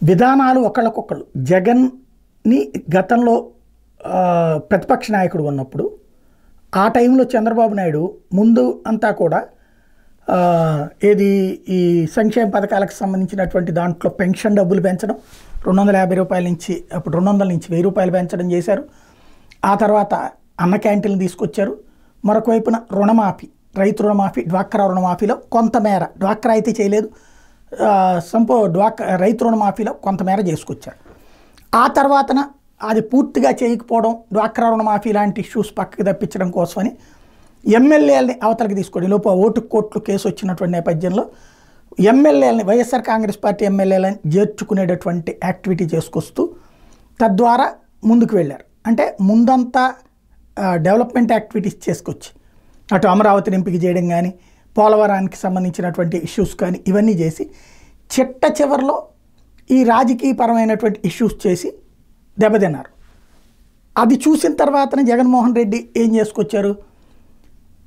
విధానాలు ఒకళ్ళకొకళ్ళు జగన్ని గతంలో ప్రతిపక్ష నాయకుడు ఉన్నప్పుడు ఆ టైంలో చంద్రబాబు నాయుడు ముందు అంతా కూడా ఏది ఈ సంక్షేమ పథకాలకు సంబంధించినటువంటి దాంట్లో పెన్షన్ డబ్బులు పెంచడం 250 రూపాయల నుంచి అప్పుడు 200 నుంచి 1000 రూపాయలు పెంచడం చేశారు. ఆ తర్వాత అన్న క్యాంటీన్లు తీసుకొచ్చారు. మరొక వైపున రుణమాఫీ, రైతు రుణమాఫీ, డ్వాక్రా రుణమాఫీలో కొంతమేర, డ్వాక్రా అయితే చేయలేదు, రైతు రుణమాఫీలో కొంతమేర చేసుకొచ్చారు. ఆ తర్వాతన అది పూర్తిగా చేయకపోవడం, డ్వాక్రా రుణమాఫీ లాంటి ఇష్యూస్ పక్కకి తప్పించడం కోసమని ఎమ్మెల్యేలని అవతలకి తీసుకోండి. లోపు ఓటు కోట్లు కేసు వచ్చినటువంటి నేపథ్యంలో ఎమ్మెల్యేలని, వైఎస్ఆర్ కాంగ్రెస్ పార్టీ ఎమ్మెల్యేలని చేర్చుకునేటటువంటి యాక్టివిటీ చేసుకొస్తూ తద్వారా ముందుకు వెళ్ళారు. అంటే ముందంతా డెవలప్మెంట్ యాక్టివిటీస్ చేసుకొచ్చి అటు అమరావతిని ఎంపిక చేయడం కానీ, పోలవరానికి సంబంధించినటువంటి ఇష్యూస్ కానీ ఇవన్నీ చేసి చిట్ట చివరిలో ఈ రాజకీయపరమైనటువంటి ఇష్యూస్ చేసి దెబ్బతిన్నారు. అది చూసిన తర్వాతనే జగన్మోహన్ రెడ్డి ఏం చేసుకొచ్చారు,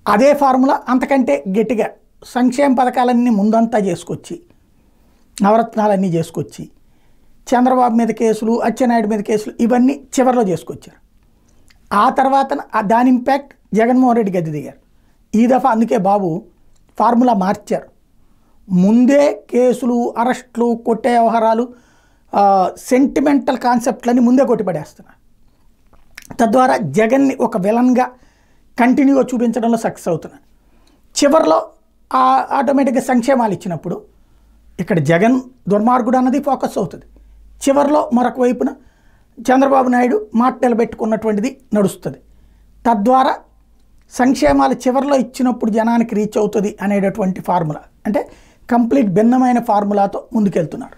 అదే ఫార్ములా అంతకంటే గట్టిగా సంక్షేమ పథకాలన్నీ ముందంతా చేసుకొచ్చి, నవరత్నాలన్నీ చేసుకొచ్చి, చంద్రబాబు మీద కేసులు, అచ్చెన్నాయుడు మీద కేసులు ఇవన్నీ చివరిలో చేసుకొచ్చారు. ఆ తర్వాత దాని ఇంపాక్ట్ జగన్మోహన్ రెడ్డి గద్దె దిగారు. ఈ దఫా అందుకే బాబు ఫార్ములా మార్చారు. ముందే కేసులు, అరెస్టులు, కొట్టే వ్యవహారాలు, సెంటిమెంటల్ కాన్సెప్ట్లని ముందే కొట్టిపడేస్తున్నారు. తద్వారా జగన్ని ఒక విలన్గా కంటిన్యూగా చూపించడంలో సక్సెస్ అవుతున్నారు. చివరిలో ఆటోమేటిక్గా సంక్షేమాలు ఇచ్చినప్పుడు ఇక్కడ జగన్ దుర్మార్గుడు అన్నది ఫోకస్ అవుతుంది. చివరిలో మరొక వైపున చంద్రబాబు నాయుడు మాట నిలబెట్టుకున్నటువంటిది నడుస్తుంది. తద్వారా సంక్షేమాలు చివరిలో ఇచ్చినప్పుడు జనానికి రీచ్ అవుతుంది అనేటటువంటి ఫార్ములా, అంటే కంప్లీట్ భిన్నమైన ఫార్ములాతో ముందుకెళ్తున్నారు.